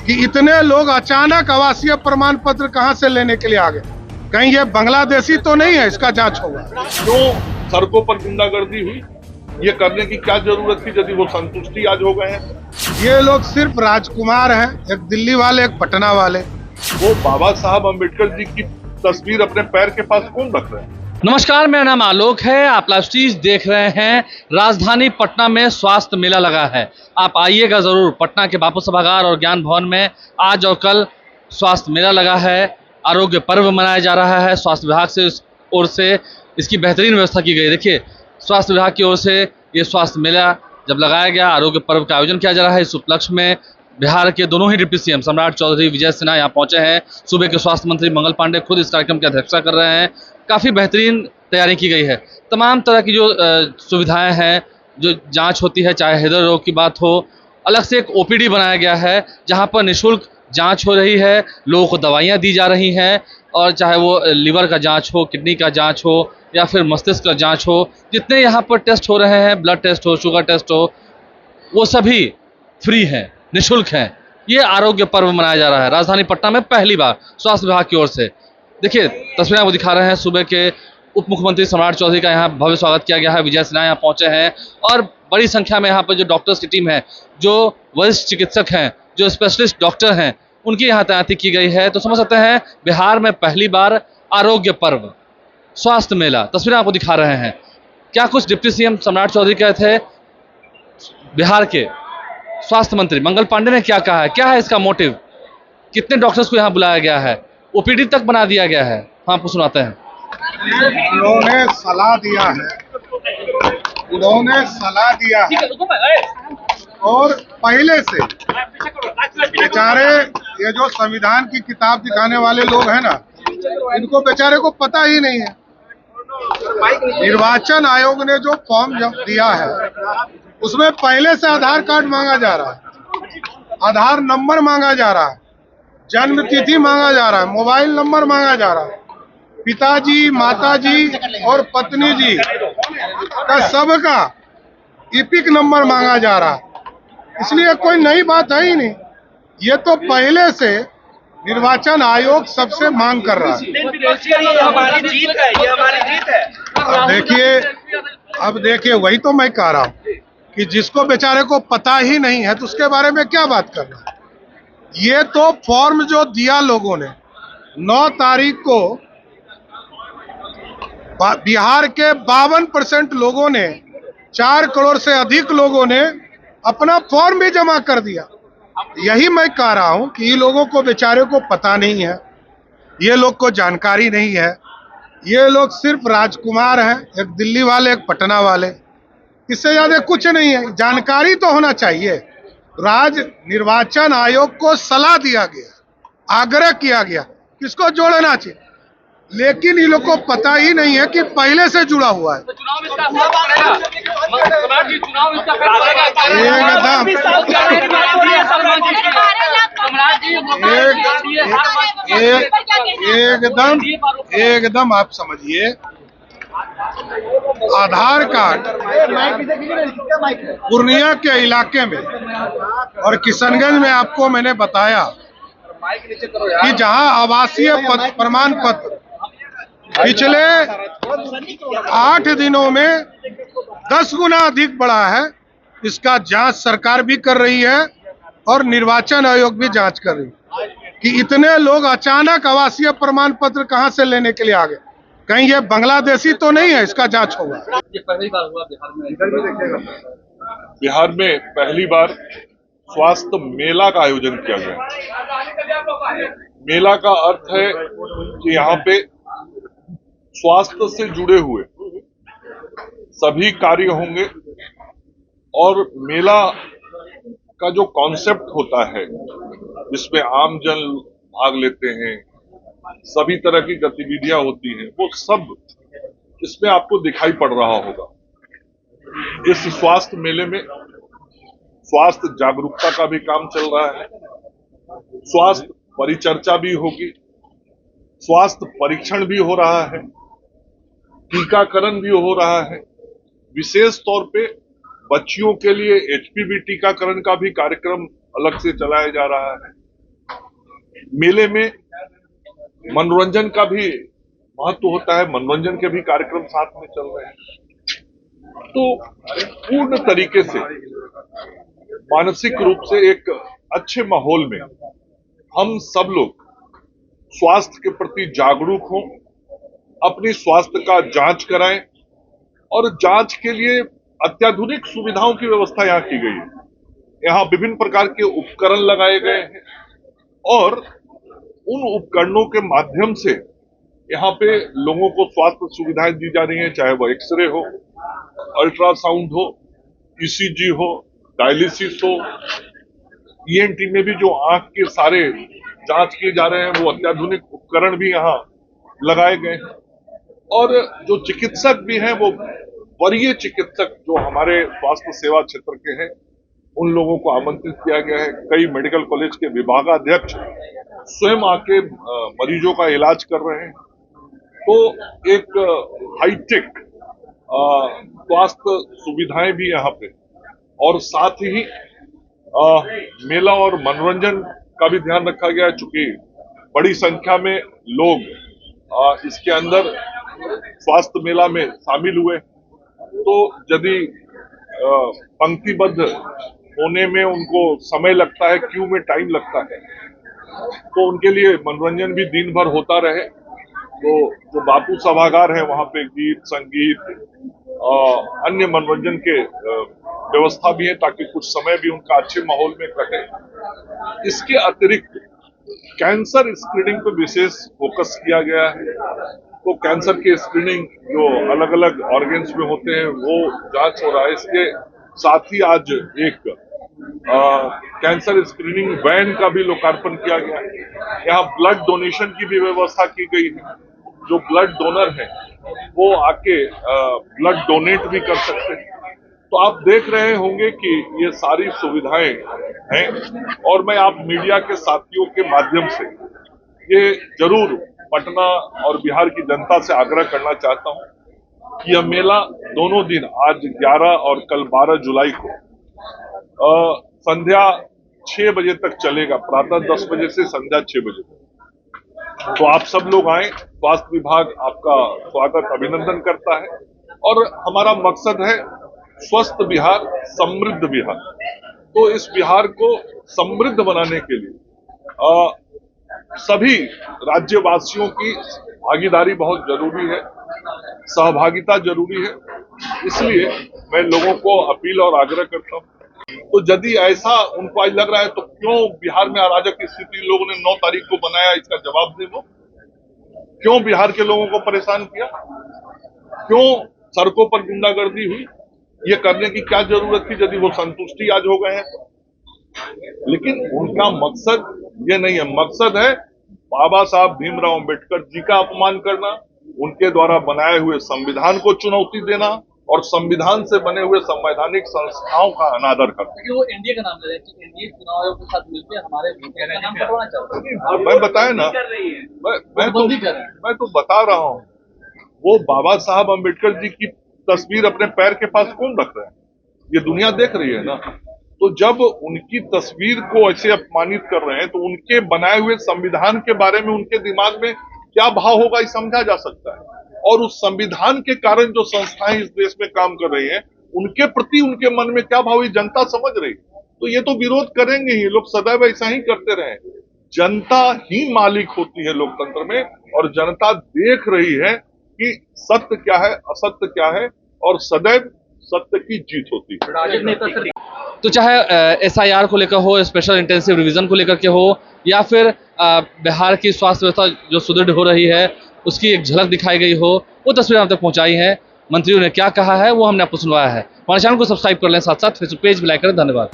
कि इतने लोग अचानक आवासीय प्रमाण पत्र कहां से लेने के लिए आ गए? कहीं ये बांग्लादेशी तो नहीं है? इसका जांच होगा। क्यों सड़कों पर गुंडागर्दी हुई, ये करने की क्या जरूरत थी यदि वो संतुष्टि आज हो गए हैं? ये लोग सिर्फ राजकुमार हैं, एक दिल्ली वाले एक पटना वाले। वो बाबा साहब अम्बेडकर जी की तस्वीर अपने पैर के पास कौन रख रहे हैं? नमस्कार, मेरा नाम आलोक है। आप लाइव स्ट्रीज देख रहे हैं। राजधानी पटना में स्वास्थ्य मेला लगा है। आप आइएगा जरूर। पटना के बापू सभागार और ज्ञान भवन में आज और कल स्वास्थ्य मेला लगा है। आरोग्य पर्व मनाया जा रहा है। स्वास्थ्य विभाग से ओर से इसकी बेहतरीन व्यवस्था की गई। देखिए, स्वास्थ्य विभाग की ओर से ये स्वास्थ्य मेला जब लगाया गया, आरोग्य पर्व का आयोजन किया जा रहा है। इस उपलक्ष्य में बिहार के दोनों ही डिप्टी सीएम सम्राट चौधरी, विजय सिन्हा यहाँ पहुंचे हैं। सूबे के स्वास्थ्य मंत्री मंगल पांडे खुद इस कार्यक्रम की अध्यक्षता कर रहे हैं। काफ़ी बेहतरीन तैयारी की गई है। तमाम तरह की जो सुविधाएं हैं, जो जांच होती है, चाहे हृदय रोग की बात हो, अलग से एक ओपीडी बनाया गया है जहां पर निःशुल्क जांच हो रही है, लोगों को दवाइयां दी जा रही हैं। और चाहे वो लीवर का जांच हो, किडनी का जांच हो या फिर मस्तिष्क का जांच हो, जितने यहाँ पर टेस्ट हो रहे हैं, ब्लड टेस्ट हो, शुगर टेस्ट हो, वो सभी फ्री हैं, निःशुल्क हैं। ये आरोग्य पर्व मनाया जा रहा है राजधानी पटना में पहली बार स्वास्थ्य विभाग की ओर से। देखिए, तस्वीरें वो दिखा रहे हैं। सूबे के उप मुख्यमंत्री सम्राट चौधरी का यहाँ भव्य स्वागत किया गया है। विजय सिन्हा यहाँ पहुंचे हैं और बड़ी संख्या में यहाँ पर जो डॉक्टर्स की टीम है, जो वरिष्ठ चिकित्सक हैं, जो स्पेशलिस्ट डॉक्टर हैं, उनकी यहाँ तैनाती की गई है। तो समझ सकते हैं, बिहार में पहली बार आरोग्य पर्व, स्वास्थ्य मेला। तस्वीरें आपको दिखा रहे हैं। क्या कुछ डिप्टी सीएम सम्राट चौधरी कहे थे, बिहार के स्वास्थ्य मंत्री मंगल पांडे ने क्या कहा है, क्या है इसका मोटिव, कितने डॉक्टर्स को यहाँ बुलाया गया है, ओपीडी तक बना दिया गया है, हम आपको सुनाते हैं। उन्होंने सलाह दिया है और पहले से बेचारे ये जो संविधान की किताब दिखाने वाले लोग हैं ना, इनको बेचारे को पता ही नहीं है। निर्वाचन आयोग ने जो फॉर्म दिया है उसमें पहले से आधार कार्ड मांगा जा रहा है, आधार नंबर मांगा जा रहा है, जन्म तिथि मांगा जा रहा है, मोबाइल नंबर मांगा जा रहा है, पिताजी, माताजी और पत्नी जी का सबका ईपिक नंबर मांगा जा रहा है। इसलिए कोई नई बात है ही नहीं। ये तो पहले से निर्वाचन आयोग सबसे मांग कर रहा है। अब देखिए वही तो मैं कह रहा हूँ कि जिसको बेचारे को पता ही नहीं है तो उसके बारे में क्या बात करना है। ये तो फॉर्म जो दिया लोगों ने 9 तारीख को, बिहार के 52% लोगों ने, 4 करोड़ से अधिक लोगों ने अपना फॉर्म भी जमा कर दिया। यही मैं कह रहा हूं कि ये लोगों को बेचारे को पता नहीं है, ये लोग को जानकारी नहीं है। ये लोग सिर्फ राजकुमार हैं, एक दिल्ली वाले एक पटना वाले, इससे ज्यादा कुछ नहीं है। जानकारी तो होना चाहिए। निर्वाचन आयोग को सलाह दिया गया, आग्रह किया गया किसको जोड़ना चाहिए, लेकिन ये लोग को पता ही नहीं है कि पहले से जुड़ा हुआ है। एकदम आप समझिए, आधार कार्ड पूर्णिया के इलाके में और किशनगंज में आपको मैंने बताया कि जहां आवासीय प्रमाण पत्र पिछले 8 दिनों में 10 गुना अधिक बढ़ा है। इसका जांच सरकार भी कर रही है और निर्वाचन आयोग भी जांच कर रही है कि इतने लोग अचानक आवासीय प्रमाण पत्र कहां से लेने के लिए आ गए। कहीं ये बांग्लादेशी तो नहीं है? इसका जांच होगा। ये पहली बार हुआ बिहार में पहली बार स्वास्थ्य मेला का आयोजन किया गया। मेला का अर्थ है कि यहाँ पे स्वास्थ्य से जुड़े हुए सभी कार्य होंगे और मेला का जो कॉन्सेप्ट होता है जिसमें आम जन भाग लेते हैं, सभी तरह की गतिविधियां होती हैं, वो सब इसमें आपको दिखाई पड़ रहा होगा। इस स्वास्थ्य मेले में स्वास्थ्य जागरूकता का भी काम चल रहा है, स्वास्थ्य परिचर्चा भी होगी, स्वास्थ्य परीक्षण भी हो रहा है, टीकाकरण भी हो रहा है। विशेष तौर पे बच्चियों के लिए एचपीवी टीकाकरण का भी कार्यक्रम अलग से चलाया जा रहा है। मेले में मनोरंजन का भी महत्व होता है, मनोरंजन के भी कार्यक्रम साथ में चल रहे हैं। तो पूर्ण तरीके से मानसिक रूप से एक अच्छे माहौल में हम सब लोग स्वास्थ्य के प्रति जागरूक हों, अपनी स्वास्थ्य का जांच कराएं और जांच के लिए अत्याधुनिक सुविधाओं की व्यवस्था यहाँ की गई है। यहाँ विभिन्न प्रकार के उपकरण लगाए गए हैं और उन उपकरणों के माध्यम से यहाँ पे लोगों को स्वास्थ्य सुविधाएं दी जा रही हैं, चाहे वो एक्सरे हो, अल्ट्रासाउंड हो, ईसीजी हो, डायलिसिस हो, ईएनटी में भी जो आंख के सारे जांच किए जा रहे हैं वो अत्याधुनिक उपकरण भी यहाँ लगाए गए हैं। और जो चिकित्सक भी हैं वो वरीय चिकित्सक जो हमारे स्वास्थ्य सेवा क्षेत्र के हैं उन लोगों को आमंत्रित किया गया है। कई मेडिकल कॉलेज के विभागाध्यक्ष स्वयं आके मरीजों का इलाज कर रहे हैं। तो एक हाईटेक स्वास्थ्य सुविधाएं भी यहाँ पे और साथ ही मेला और मनोरंजन का भी ध्यान रखा गया है। चूंकि बड़ी संख्या में लोग इसके अंदर स्वास्थ्य मेला में शामिल हुए तो यदि पंक्तिबद्ध होने में उनको समय लगता है, क्यू में टाइम लगता है, तो उनके लिए मनोरंजन भी दिन भर होता रहे। तो जो बापू सभागार है वहां पे गीत संगीत अन्य मनोरंजन के व्यवस्था भी है ताकि कुछ समय भी उनका अच्छे माहौल में कटे। इसके अतिरिक्त कैंसर स्क्रीनिंग पर विशेष फोकस किया गया है। तो कैंसर के स्क्रीनिंग जो अलग अलग ऑर्गन्स में होते हैं वो जांच हो रहा है। इसके साथ ही आज एक कैंसर स्क्रीनिंग वैन का भी लोकार्पण किया गया है। यहाँ ब्लड डोनेशन की भी व्यवस्था की गई है। जो ब्लड डोनर है वो आके ब्लड डोनेट भी कर सकते हैं। तो आप देख रहे होंगे कि ये सारी सुविधाएं हैं और मैं आप मीडिया के साथियों के माध्यम से ये जरूर पटना और बिहार की जनता से आग्रह करना चाहता हूं कि यह मेला दोनों दिन आज 11 और कल 12 जुलाई को संध्या 6 बजे तक चलेगा, प्रातः 10 बजे से संध्या 6 बजे तक। तो आप सब लोग आए, स्वास्थ्य विभाग आपका स्वागत अभिनंदन करता है और हमारा मकसद है स्वस्थ बिहार, समृद्ध बिहार। तो इस बिहार को समृद्ध बनाने के लिए सभी राज्यवासियों की भागीदारी बहुत जरूरी है, सहभागिता जरूरी है। इसलिए मैं लोगों को अपील और आग्रह करता हूं। तो यदि ऐसा उनको आज लग रहा है तो क्यों बिहार में अराजक स्थिति लोगों ने 9 तारीख को बनाया, इसका जवाब दे दो। क्यों बिहार के लोगों को परेशान किया, क्यों सड़कों पर गुंडागर्दी हुई, ये करने की क्या जरूरत थी यदि वो संतुष्टि आज हो गए हैं तो। लेकिन उनका मकसद ये नहीं है। मकसद है बाबा साहब भीमराव अंबेडकर जी का अपमान करना, उनके द्वारा बनाए हुए संविधान को चुनौती देना और संविधान से बने हुए संवैधानिक संस्थाओं का अनादर करना। वो एनडीए का नाम ले रहे हैं कि एनडीए चुनाव आयोग के साथ मिलकर हमारे नाम करवाना चाहते हैं। मैं बताया ना, मैं तो बता रहा हूँ, वो बाबा साहब अंबेडकर जी की तस्वीर अपने पैर के पास कौन रख रहे हैं, ये दुनिया देख रही है ना। तो जब उनकी तस्वीर को ऐसे अपमानित कर रहे हैं तो उनके बनाए हुए संविधान के बारे में उनके दिमाग में क्या भाव होगा ये समझा जा सकता है। और उस संविधान के कारण जो संस्थाएं इस देश में काम कर रही हैं उनके प्रति उनके मन में क्या भाव, ये जनता समझ रही है। तो ये तो विरोध करेंगे ही, लोग सदैव ऐसा ही करते रहे। जनता ही मालिक होती है लोकतंत्र में और जनता देख रही है कि सत्य क्या है, असत्य क्या है और सदैव सत्य की जीत होती है। तो चाहे एसआईआर को लेकर हो, स्पेशल इंटेंसिव रिवीजन को लेकर के हो, या फिर बिहार की स्वास्थ्य व्यवस्था जो सुदृढ़ हो रही है उसकी एक झलक दिखाई गई हो, वो तस्वीर हम तक पहुंचाई है। मंत्रियों ने क्या कहा है वो हमने आपको सुनवाया है। हमारे चैनल को सब्सक्राइब कर लें, साथ साथ फेसबुक पेज भी लाइक करें। धन्यवाद।